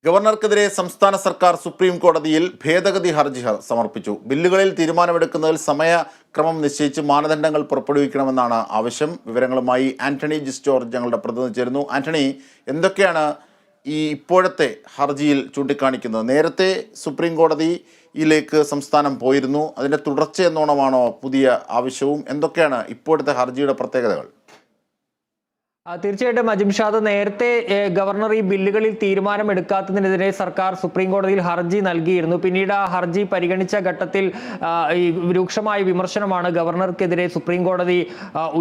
ഗവർണർക്കെതിരെ സംസ്ഥാന സർക്കാർ സുപ്രീം കോടതിയിൽ ഭേദഗതി ഹർജി സമർപ്പിച്ചു. ബില്ലുകളിൽ തീരുമാനമെടുക്കുന്നതിൽ സമയക്രമം നിശ്ചയിച്ച് മാനദണ്ഡങ്ങൾ പുറപ്പെടുവിക്കണമെന്നാണ് ആവശ്യം. വിവരങ്ങളുമായി ആന്റണി ജിസ്റ്റോർജ് ഞങ്ങളുടെ പ്രതിനിധി ചേരുന്നു. ആന്റണി, എന്തൊക്കെയാണ് ഈ ഇപ്പോഴത്തെ ഹർജിയിൽ ചൂണ്ടിക്കാണിക്കുന്നത്? നേരത്തെ സുപ്രീം കോടതിയിലേക്ക് സംസ്ഥാനം പോയിരുന്നു, അതിൻ്റെ തുടർച്ചയെന്നോണമാണോ പുതിയ ആവശ്യവും? എന്തൊക്കെയാണ് ഇപ്പോഴത്തെ ഹർജിയുടെ പ്രത്യേകതകൾ? തീർച്ചയായിട്ടും അജിംഷാദ്, നേരത്തെ ഗവർണർ ഈ ബില്ലുകളിൽ തീരുമാനമെടുക്കാത്തതിനെതിരെ സർക്കാർ സുപ്രീം കോടതിയിൽ ഹർജി നൽകിയിരുന്നു. പിന്നീട് ആ ഹർജി പരിഗണിച്ച ഘട്ടത്തിൽ ഈ രൂക്ഷമായ വിമർശനമാണ് ഗവർണർക്കെതിരെ സുപ്രീം കോടതി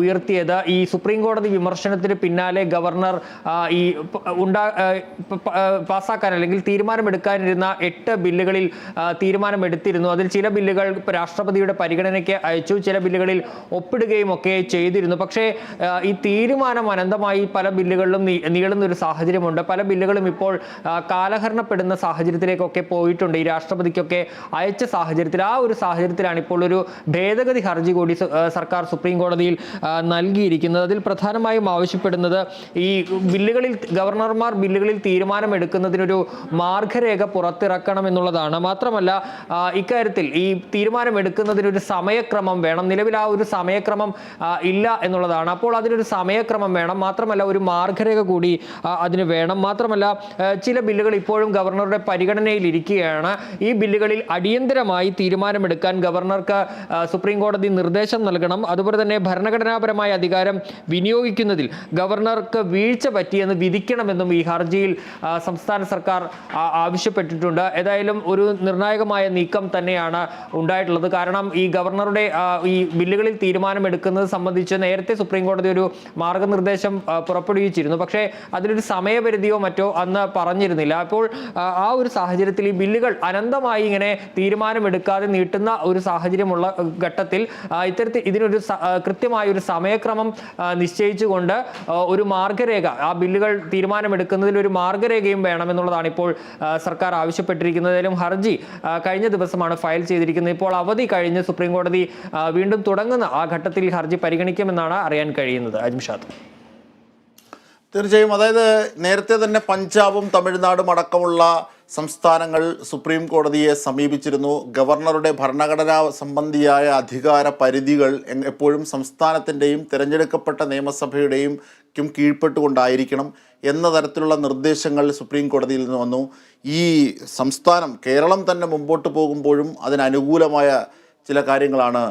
ഉയർത്തിയത്. ഈ സുപ്രീം കോടതി വിമർശനത്തിന് പിന്നാലെ ഗവർണർ ഈ പാസ്സാക്കാൻ അല്ലെങ്കിൽ തീരുമാനമെടുക്കാനിരുന്ന 8 ബില്ലുകളിൽ തീരുമാനമെടുത്തിരുന്നു. അതിൽ ചില ബില്ലുകൾ രാഷ്ട്രപതിയുടെ പരിഗണനയ്ക്ക് അയച്ചു, ചില ബില്ലുകളിൽ ഒപ്പിടുകയും ഒക്കെ ചെയ്തിരുന്നു. പക്ഷേ ഈ തീരുമാനം പല ബില്ലുകളിലും നീളുന്ന ഒരു സാഹചര്യമുണ്ട്. പല ബില്ലുകളും ഇപ്പോൾ കാലഹരണപ്പെടുന്ന സാഹചര്യത്തിലേക്കൊക്കെ പോയിട്ടുണ്ട്. ഈ രാഷ്ട്രപതിക്കൊക്കെ അയച്ച സാഹചര്യത്തിൽ, ആ ഒരു സാഹചര്യത്തിലാണ് ഇപ്പോൾ ഒരു ഭേദഗതി ഹർജി കൂടി സർക്കാർ സുപ്രീം കോടതിയിൽ നൽകിയിരിക്കുന്നത്. അതിൽ പ്രധാനമായും ആവശ്യപ്പെടുന്നത് ഈ ഗവർണർമാർ ബില്ലുകളിൽ തീരുമാനമെടുക്കുന്നതിനൊരു മാർഗരേഖ പുറത്തിറക്കണം എന്നുള്ളതാണ്. മാത്രമല്ല, ഇക്കാര്യത്തിൽ ഈ തീരുമാനമെടുക്കുന്നതിനൊരു സമയക്രമം വേണം. നിലവിൽ ആ ഒരു സമയക്രമം ഇല്ല എന്നുള്ളതാണ്. അപ്പോൾ അതിനൊരു സമയക്രമം വേണം. മാത്രമല്ല, ഒരു മാർഗരേഖ കൂടി അതിന് വേണം. മാത്രമല്ല, ചില ബില്ലുകൾ ഇപ്പോഴും ഗവർണറുടെ പരിഗണനയിൽ ഇരിക്കുകയാണ്. ഈ ബില്ലുകളിൽ അടിയന്തരമായി തീരുമാനമെടുക്കാൻ ഗവർണർക്ക് സുപ്രീം കോടതി നിർദ്ദേശം നൽകണം. അതുപോലെ തന്നെ ഭരണഘടനാപരമായ അധികാരം വിനിയോഗിക്കുന്നതിൽ ഗവർണർക്ക് വീഴ്ച പറ്റിയെന്ന് വിധിക്കണമെന്നും ഈ ഹർജിയിൽ സംസ്ഥാന സർക്കാർ ആവശ്യപ്പെട്ടിട്ടുണ്ട്. ഏതായാലും ഒരു നിർണായകമായ നീക്കം തന്നെയാണ് ഉണ്ടായിട്ടുള്ളത്. കാരണം ഈ ഗവർണറുടെ ഈ ബില്ലുകളിൽ തീരുമാനമെടുക്കുന്നത് സംബന്ധിച്ച് നേരത്തെ സുപ്രീം കോടതി ഒരു മാർഗനിർദ്ദേശം പുറപ്പെടുവിച്ചിരുന്നു. പക്ഷേ അതിലൊരു സമയപരിധിയോ മറ്റോ അന്ന് പറഞ്ഞിരുന്നില്ല. അപ്പോൾ ആ ഒരു സാഹചര്യത്തിൽ ഈ ബില്ലുകൾ അനന്തമായി ഇങ്ങനെ തീരുമാനമെടുക്കാതെ നീട്ടുന്ന ഒരു സാഹചര്യമുള്ള ഘട്ടത്തിൽ ഇതിനൊരു കൃത്യമായ ഒരു സമയക്രമം നിശ്ചയിച്ചുകൊണ്ട് ഒരു മാർഗരേഖ, ആ ബില്ലുകൾ തീരുമാനമെടുക്കുന്നതിൽ ഒരു മാർഗരേഖയും വേണമെന്നുള്ളതാണ് ഇപ്പോൾ സർക്കാർ ആവശ്യപ്പെട്ടിരിക്കുന്നതിലും. ഹർജി കഴിഞ്ഞ ദിവസമാണ് ഫയൽ ചെയ്തിരിക്കുന്നത്. ഇപ്പോൾ അവധി കഴിഞ്ഞ് സുപ്രീം കോടതി വീണ്ടും തുടങ്ങുന്ന ആ ഘട്ടത്തിൽ ഹർജി പരിഗണിക്കുമെന്നാണ് അറിയാൻ കഴിയുന്നത്. അജിംഷാദ്, തീർച്ചയായും, അതായത് നേരത്തെ തന്നെ പഞ്ചാബും തമിഴ്നാടും അടക്കമുള്ള സംസ്ഥാനങ്ങൾ സുപ്രീം കോടതിയെ സമീപിച്ചിരുന്നു. ഗവർണറുടെ ഭരണഘടനാ സംബന്ധിയായ അധികാര പരിധികൾ എപ്പോഴും സംസ്ഥാനത്തിൻ്റെയും തിരഞ്ഞെടുക്കപ്പെട്ട നിയമസഭയുടെയും കീഴ്പ്പെട്ടുകൊണ്ടായിരിക്കണം എന്ന തരത്തിലുള്ള നിർദ്ദേശങ്ങൾ സുപ്രീം കോടതിയിൽ നിന്ന് വന്നു. ഈ സംസ്ഥാനം കേരളം തന്നെ മുമ്പോട്ട് പോകുമ്പോഴും അതിനനുകൂലമായ ചില കാര്യങ്ങളാണ്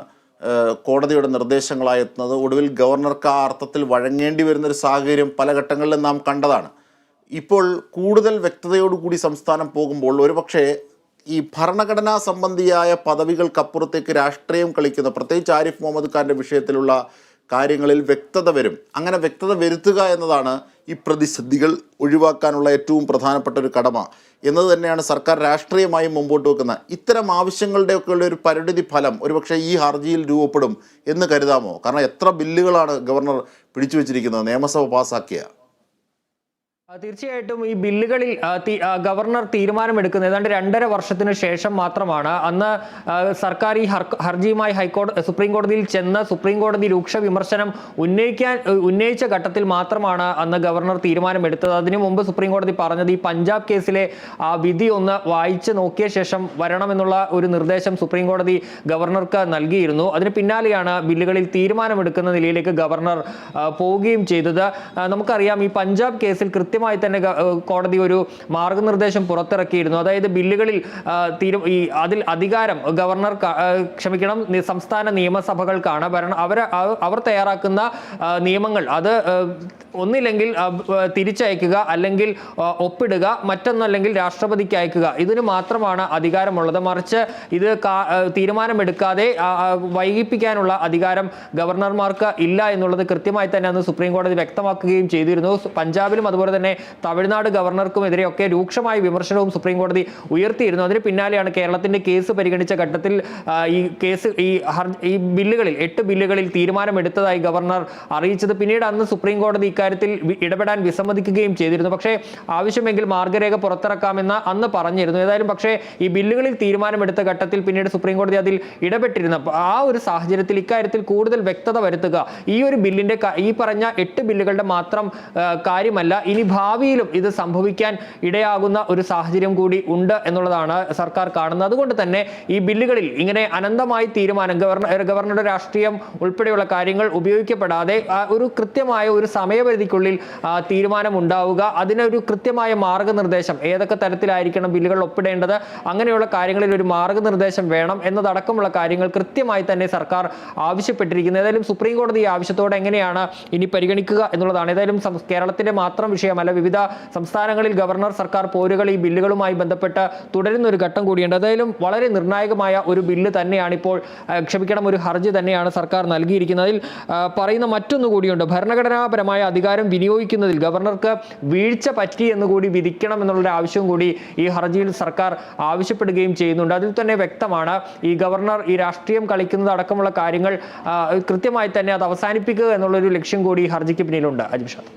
കോടതിയുടെ നിർദ്ദേശങ്ങളായി എത്തുന്നത്. ഒടുവിൽ ഗവർണർക്ക് ആ അർത്ഥത്തിൽ വഴങ്ങേണ്ടി വരുന്നൊരു സാഹചര്യം പല ഘട്ടങ്ങളിലും നാം കണ്ടതാണ്. ഇപ്പോൾ കൂടുതൽ വ്യക്തതയോടുകൂടി സംസ്ഥാനം പോകുമ്പോൾ ഒരുപക്ഷെ ഈ ഭരണഘടനാ സംബന്ധിയായ പദവികൾക്കപ്പുറത്തേക്ക് രാഷ്ട്രീയം കളിക്കുന്ന, പ്രത്യേകിച്ച് ആരിഫ് മുഹമ്മദ് ഖാൻ്റെ വിഷയത്തിലുള്ള കാര്യങ്ങളിൽ വ്യക്തത വരും. അങ്ങനെ വ്യക്തത വരുത്തുക എന്നതാണ് ഈ പ്രതിസന്ധികൾ ഒഴിവാക്കാനുള്ള ഏറ്റവും പ്രധാനപ്പെട്ട ഒരു കടമ എന്നത് തന്നെയാണ് സർക്കാർ രാഷ്ട്രീയമായി മുമ്പോട്ട് വെക്കുന്നത്. ഇത്തരം ആവശ്യങ്ങളുടെയൊക്കെ ഉള്ള ഒരു പരിണിതി ഫലം ഒരുപക്ഷെ ഈ ഹർജിയിൽ രൂപപ്പെടും എന്ന് കരുതാമോ? കാരണം എത്ര ബില്ലുകളാണ് ഗവർണർ പിടിച്ചു വെച്ചിരിക്കുന്നത് നിയമസഭ പാസ്സാക്കിയ? തീർച്ചയായിട്ടും ഈ ബില്ലുകളിൽ ഗവർണർ തീരുമാനമെടുക്കുന്നത് ഏതാണ്ട് 2.5 വർഷത്തിന് ശേഷം മാത്രമാണ്. അന്ന് സർക്കാർ ഈ ഹർജിയുമായി സുപ്രീം കോടതിയിൽ ചെന്ന് സുപ്രീം കോടതി രൂക്ഷ വിമർശനം ഉന്നയിച്ച ഘട്ടത്തിൽ മാത്രമാണ് അന്ന് ഗവർണർ തീരുമാനമെടുത്തത്. അതിനു മുമ്പ് സുപ്രീം കോടതി പറഞ്ഞത് ഈ പഞ്ചാബ് കേസിലെ ആ വിധി ഒന്ന് വായിച്ച് നോക്കിയ ശേഷം വരണമെന്നുള്ള ഒരു നിർദ്ദേശം സുപ്രീം കോടതി ഗവർണർക്ക് നൽകിയിരുന്നു. അതിന് പിന്നാലെയാണ് ബില്ലുകളിൽ തീരുമാനമെടുക്കുന്ന നിലയിലേക്ക് ഗവർണർ പോവുകയും ചെയ്തത്. നമുക്കറിയാം, ഈ പഞ്ചാബ് കേസിൽ കൃത്യമായി തന്നെ കോടതി ഒരു മാർഗനിർദ്ദേശം പുറത്തിറക്കിയിരുന്നു. അതായത് ബില്ലുകളിൽ അതിൽ അധികാരം സംസ്ഥാന നിയമസഭകൾക്കാണ്. അവർ തയ്യാറാക്കുന്ന നിയമങ്ങൾ അത് ഒന്നില്ലെങ്കിൽ തിരിച്ചയക്കുക, അല്ലെങ്കിൽ ഒപ്പിടുക, മറ്റൊന്നല്ലെങ്കിൽ രാഷ്ട്രപതിക്ക് അയക്കുക. ഇതിന് മാത്രമാണ് അധികാരമുള്ളത്. മറിച്ച് ഇത് തീരുമാനമെടുക്കാതെ വൈകിപ്പിക്കാനുള്ള അധികാരം ഗവർണർമാർക്ക് ഇല്ല എന്നുള്ളത് കൃത്യമായി തന്നെ അന്ന് സുപ്രീം കോടതി വ്യക്തമാക്കുകയും ചെയ്തിരുന്നു. പഞ്ചാബിലും അതുപോലെ തന്നെ തമിഴ്നാട് ഗവർണർക്കുമെതിരെയൊക്കെ രൂക്ഷമായ വിമർശനവും സുപ്രീം കോടതി ഉയർത്തിയിരുന്നു. അതിന് പിന്നാലെയാണ് കേരളത്തിന്റെ കേസ് പരിഗണിച്ച ഘട്ടത്തിൽ ഈ ബില്ലുകളിൽ 8 ബില്ലുകളിൽ തീരുമാനമെടുത്തതായി ഗവർണർ അറിയിച്ചത്. പിന്നീട് അന്ന് സുപ്രീം കോടതി ഇക്കാര്യത്തിൽ ഇടപെടാൻ വിസമ്മതിക്കുകയും ചെയ്തിരുന്നു. പക്ഷേ ആവശ്യമെങ്കിൽ മാർഗരേഖ പുറത്തിറക്കാമെന്ന് അന്ന് പറഞ്ഞിരുന്നു. ഏതായാലും പക്ഷേ ഈ ബില്ലുകളിൽ തീരുമാനമെടുത്ത ഘട്ടത്തിൽ പിന്നീട് സുപ്രീം കോടതി അതിൽ ഇടപെട്ടിരുന്നു. ആ ഒരു സാഹചര്യത്തിൽ ഇക്കാര്യത്തിൽ കൂടുതൽ വ്യക്തത വരുത്തുക, ഈ ഒരു ബില്ലിന്റെ ഈ പറഞ്ഞ 8 ബില്ലുകളുടെ മാത്രം കാര്യമല്ല, ഇനി ഭാവിയിലും ഇത് സംഭവിക്കാൻ ഇടയാകുന്ന ഒരു സാഹചര്യം കൂടി ഉണ്ട് എന്നുള്ളതാണ് സർക്കാർ കാണുന്നത്. അതുകൊണ്ട് തന്നെ ഈ ബില്ലുകളിൽ ഇങ്ങനെ അനന്തമായി തീരുമാനം ഗവർണറുടെ രാഷ്ട്രീയം ഉൾപ്പെടെയുള്ള കാര്യങ്ങൾ ഉപയോഗിക്കപ്പെടാതെ ഒരു കൃത്യമായ ഒരു സമയപരിധിക്കുള്ളിൽ തീരുമാനം ഉണ്ടാവുക, അതിനൊരു കൃത്യമായ മാർഗനിർദ്ദേശം, ഏതൊക്കെ തരത്തിലായിരിക്കണം ബില്ലുകൾ ഒപ്പിടേണ്ടത്, അങ്ങനെയുള്ള കാര്യങ്ങളിൽ ഒരു മാർഗനിർദ്ദേശം വേണം എന്നതടക്കമുള്ള കാര്യങ്ങൾ കൃത്യമായി തന്നെ സർക്കാർ ആവശ്യപ്പെട്ടിരിക്കുന്നത്. ഏതായാലും സുപ്രീം കോടതി ഈ ആവശ്യത്തോടെ എങ്ങനെയാണ് ഇനി പരിഗണിക്കുക എന്നുള്ളതാണ്. ഏതായാലും കേരളത്തിന്റെ മാത്രം വിഷയമല്ല, വിവിധ സംസ്ഥാനങ്ങളിൽ ഗവർണർ സർക്കാർ പോരുകൾ ഈ ബില്ലുകളുമായി ബന്ധപ്പെട്ട് തുടരുന്ന ഒരു ഘട്ടം കൂടിയുണ്ട്. ഏതായാലും വളരെ നിർണായകമായ ഒരു ബില്ല് തന്നെയാണ് ഇപ്പോൾ, ക്ഷമിക്കണം, ഒരു ഹർജി തന്നെയാണ് സർക്കാർ നൽകിയിരിക്കുന്നതിൽ പറയുന്ന മറ്റൊന്നു കൂടിയുണ്ട്. ഭരണഘടനാപരമായ അധികാരം വിനിയോഗിക്കുന്നതിൽ ഗവർണർക്ക് വീഴ്ച പറ്റി എന്ന് കൂടി വിധിക്കണം എന്നുള്ളൊരു ആവശ്യവും കൂടി ഈ ഹർജിയിൽ സർക്കാർ ആവശ്യപ്പെടുകയും ചെയ്യുന്നുണ്ട്. അതിൽ തന്നെ വ്യക്തമാണ് ഈ ഗവർണർ ഈ രാഷ്ട്രീയം കളിക്കുന്നത് അടക്കമുള്ള കാര്യങ്ങൾ കൃത്യമായി തന്നെ അത് അവസാനിപ്പിക്കുക എന്നുള്ളൊരു ലക്ഷ്യം കൂടി ഈ ഹർജിക്ക് പിന്നിലുണ്ട്. അജിംഷാദ്.